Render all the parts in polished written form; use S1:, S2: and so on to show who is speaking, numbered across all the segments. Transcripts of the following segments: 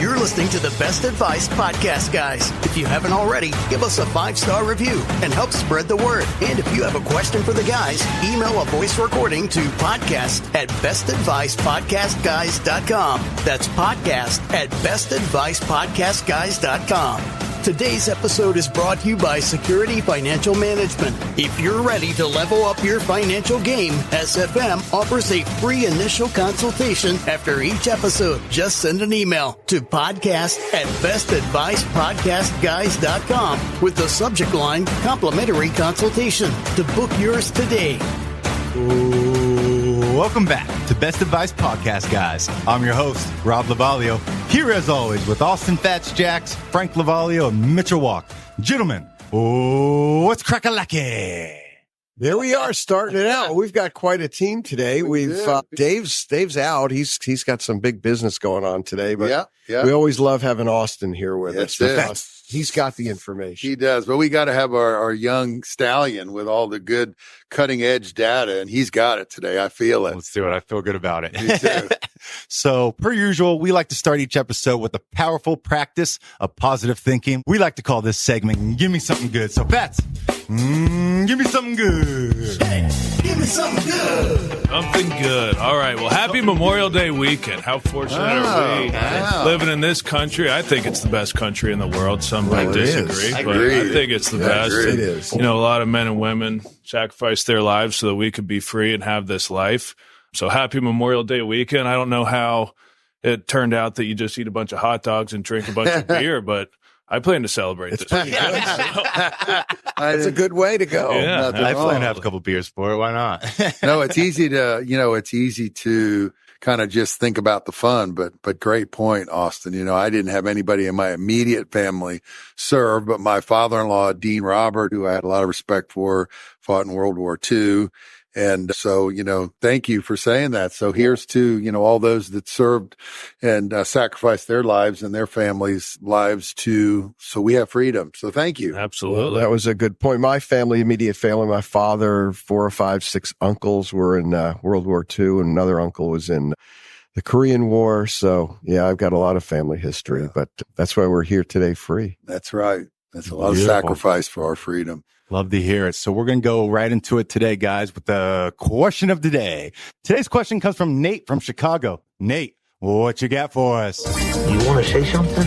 S1: You're listening to the Best Advice Podcast, guys. If you haven't already, give us a 5-star review and help spread the word. And if you have a question for the guys, email a voice recording to podcast@bestadvicepodcastguys.com. That's podcast@bestadvicepodcastguys.com. Today's episode is brought to you by Security Financial Management. If you're ready to level up your financial game, SFM offers a free initial consultation after each episode. Just send an email to podcast@bestadvicepodcastguys.com with the subject line complimentary consultation to book yours today.
S2: Welcome back to Best Advice Podcast, guys. I'm your host, Rob Lavalio, here as always with Austin Fats-Jacks, Frank Lavalio, and Mitchell Walk. Gentlemen, what's crack-a-lacky?
S3: There we are, starting it out. We've got quite a team today. Dave's out. He's got some big business going on today, but we always love having Austin here with us because he's got the information.
S4: He does, but we got to have our young stallion with all the good cutting edge data, and he's got it today. I feel it.
S2: Let's do it. I feel good about it.
S4: Me too.
S2: So, per usual, we like to start each episode with a powerful practice of positive thinking. We like to call this segment, Give Me Something Good. So, Fats, give me something good.
S1: Hey, give me something good.
S5: Something good. All right. Well, happy Memorial Day weekend. How fortunate are we living in this country? I think it's the best country in the world. Some might disagree, but I think it's the best.
S3: It is.
S5: You know, a lot of men and women sacrificed their lives so that we could be free and have this life. So happy Memorial Day weekend. I don't know how it turned out that you just eat a bunch of hot dogs and drink a bunch of beer, but I plan to celebrate this weekend.
S3: That's a good way to go.
S5: Yeah.
S2: I plan to have a couple beers for it. Why not?
S4: No, it's easy to kind of just think about the fun, but great point, Austin. You know, I didn't have anybody in my immediate family serve, but my father-in-law, Dean Robert, who I had a lot of respect for, fought in World War II. And so, you know, thank you for saying that. So here's to, you know, all those that served and sacrificed their lives and their families' lives so we have freedom. So thank you.
S5: Absolutely.
S3: Well, that was a good point. My family, immediate family, my father, 4 or 5, 6 uncles were in World War II, and another uncle was in the Korean War. So, yeah, I've got a lot of family history, but that's why we're here today free.
S4: That's right. That's a lot of sacrifice for our freedom.
S2: Love to hear it. So we're going to go right into it today, guys, with the question of the day. Today's question comes from Nate from Chicago. Nate, what you got for us?
S6: You want to say something?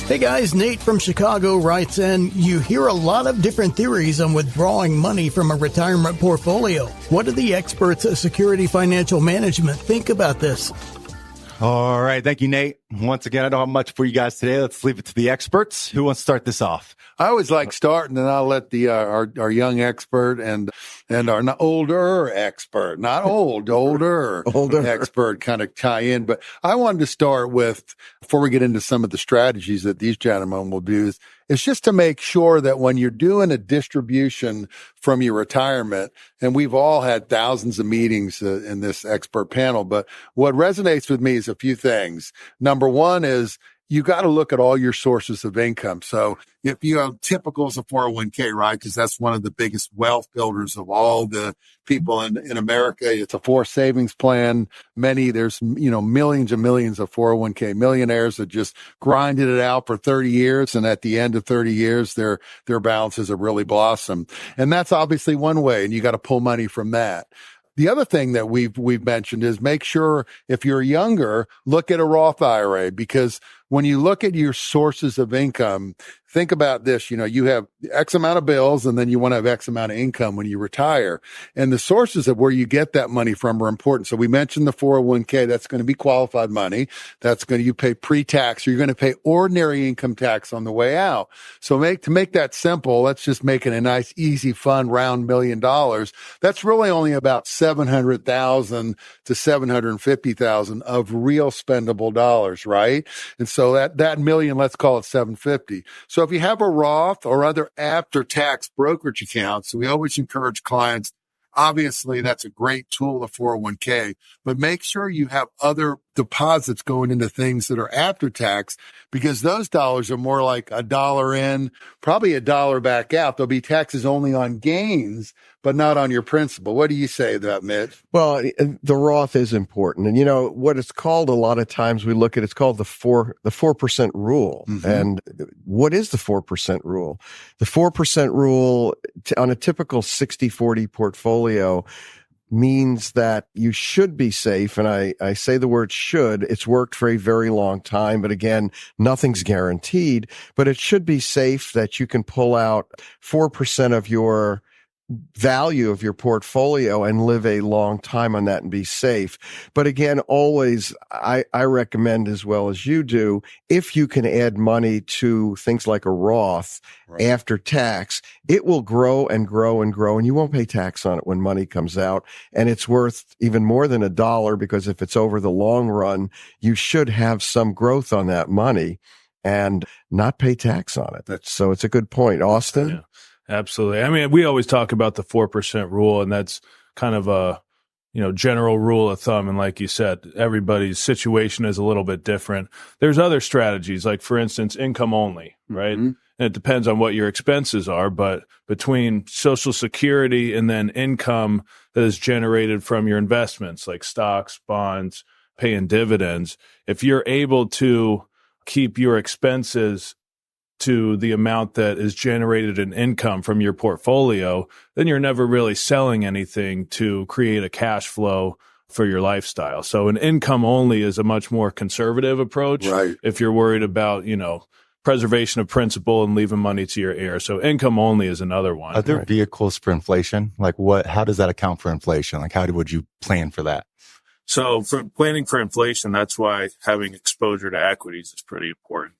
S1: Hey guys, Nate from Chicago writes in, you hear a lot of different theories on withdrawing money from a retirement portfolio. What do the experts at Security Financial Management think about this?
S2: All right. Thank you, Nate. Once again, I don't have much for you guys today. Let's leave it to the experts. Who wants to start this off?
S4: I always like starting, and I'll let the our young expert and our older expert, not old, older expert kind of tie in. But I wanted to start with, before we get into some of the strategies that these gentlemen will do, is just to make sure that when you're doing a distribution from your retirement, and we've all had thousands of meetings in this expert panel, but what resonates with me is a few things. Number one is you got to look at all your sources of income. So if you have typical as a 401k, right? Because that's one of the biggest wealth builders of all the people in America. It's a forced savings plan. There's, you know, millions and millions of 401k millionaires that just grinded it out for 30 years. And at the end of 30 years, their balances have really blossomed. And that's obviously one way. And you got to pull money from that. The other thing that we've mentioned is make sure if you're younger, look at a Roth IRA, because when you look at your sources of income, think about this, you know, you have X amount of bills and then you want to have X amount of income when you retire. And the sources of where you get that money from are important. So we mentioned the 401k, that's going to be qualified money. You pay pre-tax, or you're going to pay ordinary income tax on the way out. So to make that simple, let's just make it a nice, easy, fun, round $1 million. That's really only about $700,000 to $750,000 of real spendable dollars, right? And so that million, let's call it 750. So if you have a Roth or other after-tax brokerage accounts, we always encourage clients, obviously that's a great tool, the 401k, but make sure you have other deposits going into things that are after tax, because those dollars are more like $1 in, probably $1 back out. There'll be taxes only on gains, but not on your principal. What do you say to that, Mitch?
S3: Well, the Roth is important. And, what it's called a lot of times we look at, it's called the 4% rule.
S4: Mm-hmm.
S3: And what is the 4% rule? The 4% rule on a typical 60-40 portfolio means that you should be safe. And I say the word should. It's worked for a very long time. But again, nothing's guaranteed. But it should be safe that you can pull out 4% of your value of your portfolio and live a long time on that and be safe. But again, always, I recommend, as well as you do, if you can add money to things like a Roth after tax, it will grow and grow and grow, and you won't pay tax on it when money comes out. And it's worth even more than $1, because if it's over the long run, you should have some growth on that money and not pay tax on it. So it's a good point. Austin?
S5: Yeah. Absolutely. I mean, we always talk about the 4% rule, and that's kind of a, general rule of thumb. And like you said, everybody's situation is a little bit different. There's other strategies, like for instance, income only, right? Mm-hmm. And it depends on what your expenses are, but between Social Security and then income that is generated from your investments, like stocks, bonds, paying dividends, if you're able to keep your expenses to the amount that is generated in income from your portfolio, then you're never really selling anything to create a cash flow for your lifestyle. So an income only is a much more conservative approach.
S4: Right.
S5: If you're worried about, preservation of principal and leaving money to your heir. So income only is another one.
S2: Are there vehicles for inflation? Like how does that account for inflation? Like how would you plan for that?
S5: So for planning for inflation, that's why having exposure to equities is pretty important.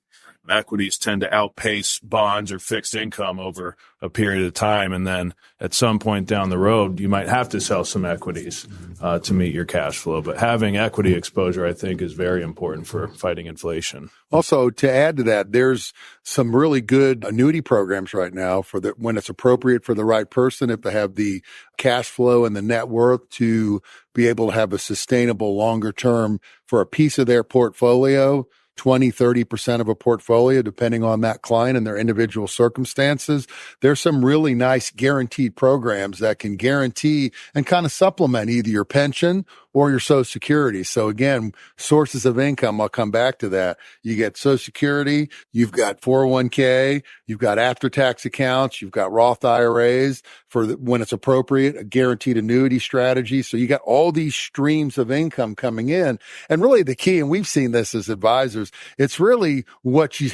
S5: Equities tend to outpace bonds or fixed income over a period of time. And then at some point down the road, you might have to sell some equities to meet your cash flow. But having equity exposure, I think, is very important for fighting inflation.
S4: Also, to add to that, there's some really good annuity programs right now when it's appropriate for the right person, if they have the cash flow and the net worth to be able to have a sustainable longer term for a piece of their portfolio. 20-30% of a portfolio, depending on that client and their individual circumstances. There's some really nice guaranteed programs that can guarantee and kind of supplement either your pension or your Social Security. So again, sources of income, I'll come back to that. You get Social Security, you've got 401k, you've got after-tax accounts, you've got Roth IRAs for when it's appropriate, a guaranteed annuity strategy. So you got all these streams of income coming in. And really the key, and we've seen this as advisors, it's really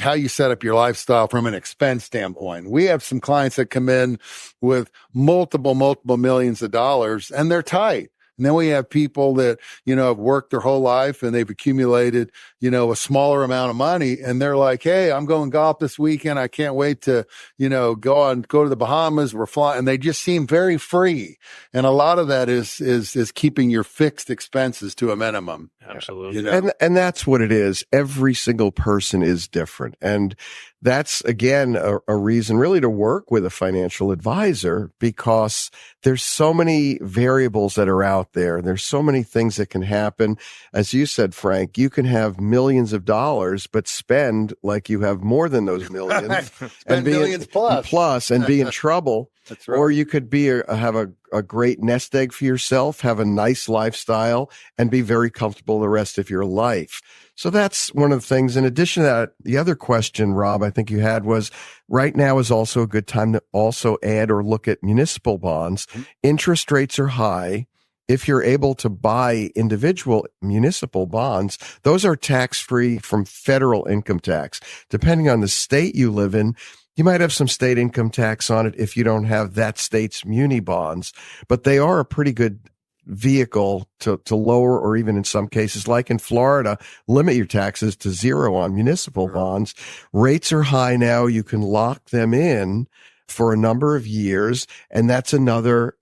S4: how you set up your lifestyle from an expense standpoint. We have some clients that come in with multiple millions of dollars, and they're tight. And then we have people that, have worked their whole life and they've accumulated, a smaller amount of money. And they're like, hey, I'm going golf this weekend. I can't wait to, go to the Bahamas. We're flying. And they just seem very free. And a lot of that is keeping your fixed expenses to a minimum.
S5: Absolutely.
S3: And that's what it is. Every single person is different. And that's, again, a reason really to work with a financial advisor, because there's so many variables that are out there. There's so many things that can happen. As you said, Frank, you can have millions of dollars, but spend like you have more than those millions
S4: and millions plus
S3: and be in trouble.
S4: That's right.
S3: Or you could have a great nest egg for yourself, have a nice lifestyle, and be very comfortable the rest of your life. So that's one of the things. In addition to that, the other question, Rob, I think you had was, right now is also a good time to also add or look at municipal bonds. Mm-hmm. Interest rates are high. If you're able to buy individual municipal bonds, those are tax-free from federal income tax. Depending on the state you live in, you might have some state income tax on it if you don't have that state's muni bonds, but they are a pretty good vehicle to lower, or even in some cases, like in Florida, limit your taxes to zero on municipal bonds. Rates are high now. You can lock them in for a number of years, and that's another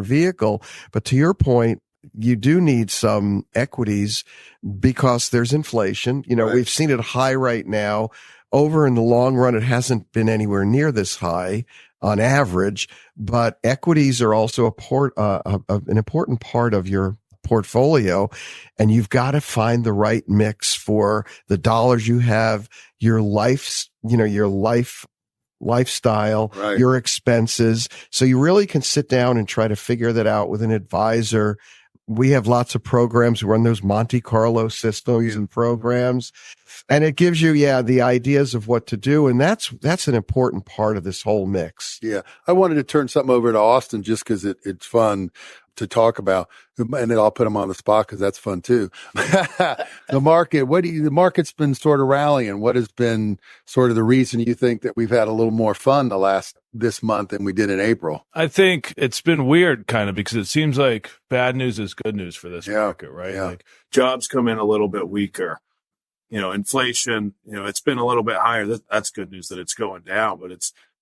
S3: vehicle. But to your point, you do need some equities because there's inflation. Right. We've seen it high right now. Over in the long run, it hasn't been anywhere near this high on average, but equities are also an important part of your portfolio, and you've got to find the right mix for the dollars you have, your lifestyle,
S4: Right.
S3: your expenses. So you really can sit down and try to figure that out with an advisor. We have lots of programs. We run those Monte Carlo systems and programs, and it gives you, the ideas of what to do. And that's an important part of this whole mix.
S4: Yeah. I wanted to turn something over to Austin just because it's fun to talk about, and then I'll put him on the spot because that's fun too. The market, the market's been sort of rallying. What has been sort of the reason you think that we've had a little more fun this month than we did in April?
S5: I think it's been weird kind of because it seems like bad news is good news for this market, right?
S4: Yeah.
S5: Like jobs come in a little bit weaker. Inflation, it's been a little bit higher. That's good news that it's going down, but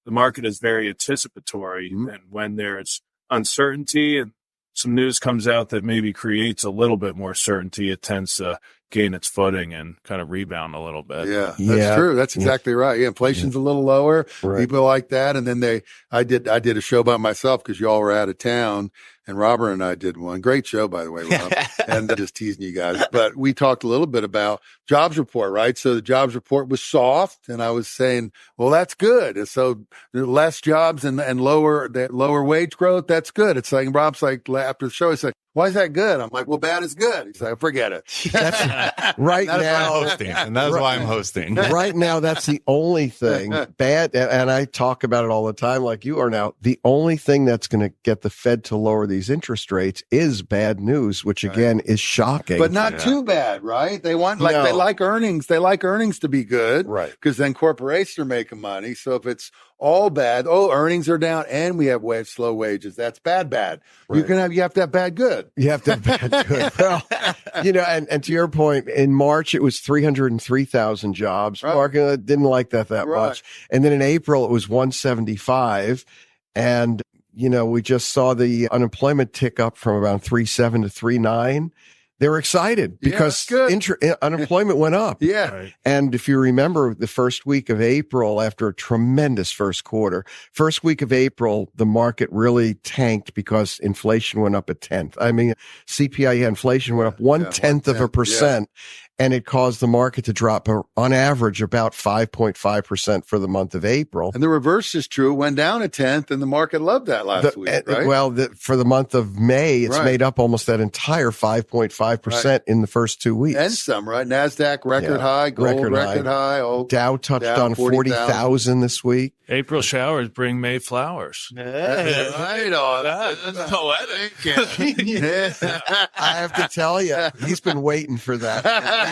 S5: the market is very anticipatory. Mm-hmm. And when there's uncertainty and some news comes out that maybe creates a little bit more certainty, it tends to gain its footing and kind of rebound a little bit.
S4: Yeah, that's true. That's exactly right. Yeah, inflation's a little lower. Right. People like that. And then I did a show by myself because y'all were out of town, and Robert and I did one. Great show, by the way, Rob. And just teasing you guys. But we talked a little bit about jobs report, right? So the jobs report was soft, and I was saying, well, that's good. And so less jobs and lower wage growth, that's good. It's like, Rob's like, after the show, he's like, why is that good? I'm like, well, bad is good. He's like, forget it.
S3: Right
S2: that's
S3: now,
S2: why I'm hosting, and that's why I'm hosting.
S3: Right now, that's the only thing bad. And I talk about it all the time, like you are now. The only thing that's going to get the Fed to lower these interest rates is bad news, which again is shocking,
S4: but not too bad, right? They want they like earnings. They like earnings to be good,
S3: right?
S4: Because then corporations are making money. So if it's all bad, earnings are down, and we have slow wages. That's bad.
S3: Right.
S4: You have to have bad good.
S3: You have to have bad good. Well, and to your point, in March it was 303,000 jobs.
S4: Right.
S3: Market didn't like that
S4: Right.
S3: much, and then in April it was 175, and we just saw the unemployment tick up from around 3.7 to 3.9. They were excited because unemployment went up.
S4: Yeah.
S5: Right.
S3: And if you remember the first week of April, after a tremendous first week of April, the market really tanked because inflation went up a tenth. I mean, CPI inflation went up 1/10 of a percent. And it caused the market to drop on average about 5.5% for the month of April.
S4: And the reverse is true. It went down a tenth, and the market loved that last week, right?
S3: Well, for the month of May, it's made up almost that entire 5.5% in the first 2 weeks.
S4: And some, right? NASDAQ record high, gold record high.
S3: Dow touched on 40,000 this week.
S5: April showers bring May flowers.
S4: Right on.
S5: That's poetic.
S3: I have to tell you, he's been waiting for that.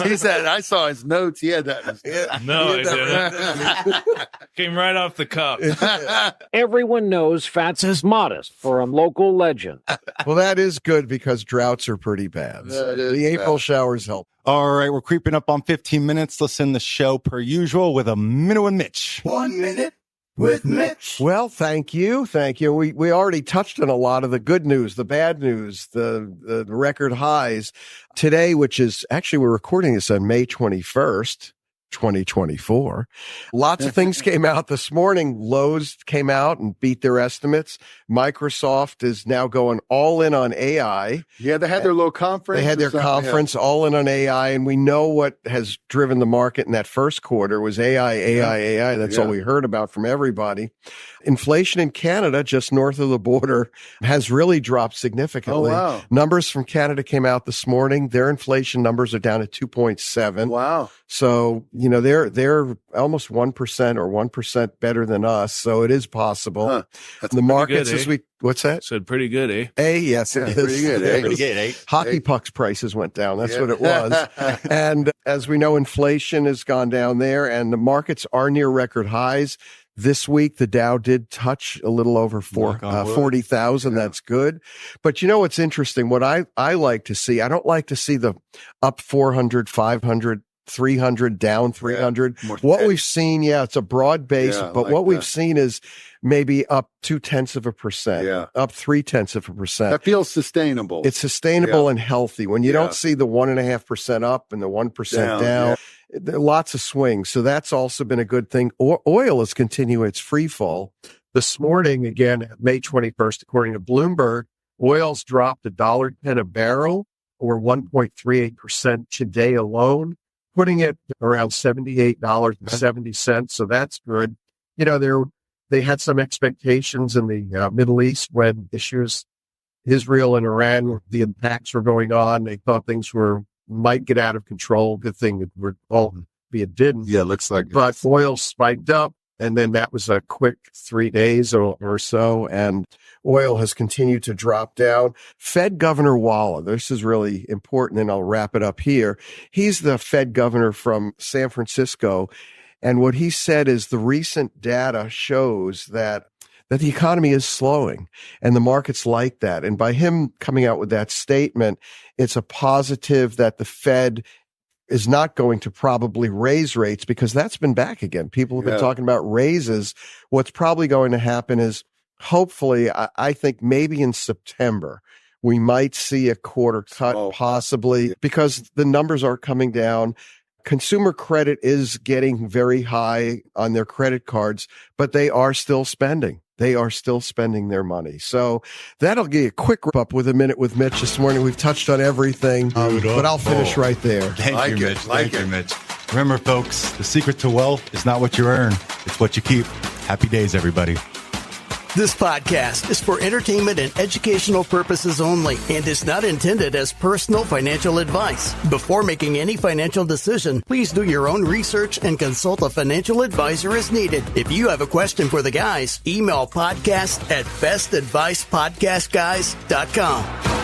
S4: He said, I saw his notes. He had that.
S5: No, I didn't. Came right off the cuff.
S6: Everyone knows Fats is modest for a local legend.
S3: Well, that is good because droughts are pretty bad. The April showers help.
S2: All right, we're creeping up on 15 minutes. Let's end the show per usual with a minute with Mitch.
S1: 1 minute with Mitch.
S3: Well, thank you. We already touched on a lot of the good news, the bad news, the record highs today, which is actually, we're recording this on May 21st. 2024. Lots of things came out this morning. Lowe's came out and beat their estimates. Microsoft is now going all in on AI.
S4: Yeah, they had their little conference.
S3: They had their conference all in on AI, and we know what has driven the market in that first quarter was AI. That's all we heard about from everybody. Inflation in Canada, just north of the border, has really dropped significantly.
S4: Oh, wow.
S3: Numbers from Canada came out this morning. Their inflation numbers are down at 2.7.
S4: Wow.
S3: So, they're almost 1% or 1% better than us. So it is possible.
S4: Huh.
S3: The markets,
S5: good,
S3: what's that?
S5: Said pretty good, eh?
S3: Yes, it is.
S4: Pretty good, eh?
S2: Pretty good, eh?
S3: Hockey pucks prices went down. That's what it was. And as we know, inflation has gone down there, and the markets are near record highs. This week, the Dow did touch a little over 40,000. That's good. But what's interesting? What I like to see, I don't like to see the up 400, 500, 300, down 300. What we've seen, it's a broad base, but what we've seen is maybe up 0.2%, up 0.3%.
S4: That feels sustainable.
S3: It's sustainable and healthy. When you don't see the 1.5% up and the 1% down, there are lots of swings. So that's also been a good thing. Oil is continuing its free fall. This morning, again, May 21st, according to Bloomberg,
S7: Oil's dropped $1.10 a barrel, or 1.38% today alone, putting it around $78.70. So that's good. They had some expectations in the Middle East when issues Israel and Iran, the attacks were going on. They thought things might get out of control. Good thing that it didn't.
S8: Yeah, looks like it.
S7: But oil spiked up, and then that was a quick 3 days or so, and oil has continued to drop down. Fed Governor Waller, this is really important, and I'll wrap it up here. He's the Fed governor from San Francisco, and what he said is the recent data shows that the economy is slowing, and the markets like that. And by him coming out with that statement, it's a positive that the Fed is not going to probably raise rates, because that's been back again. People have been talking about raises. What's probably going to happen is, hopefully, I think maybe in September, we might see a quarter cut, possibly, because the numbers are coming down. Consumer credit is getting very high on their credit cards, but they are still spending. They are still spending their money. So that'll give you a quick wrap up with A Minute with Mitch this morning. We've touched on everything, but I'll finish right there.
S2: Thank you, Mitch. Thank you, Mitch. Remember, folks, the secret to wealth is not what you earn, it's what you keep. Happy days, everybody.
S1: This podcast is for entertainment and educational purposes only and is not intended as personal financial advice. Before making any financial decision, please do your own research and consult a financial advisor as needed. If you have a question for the guys, email podcast@bestadvicepodcastguys.com.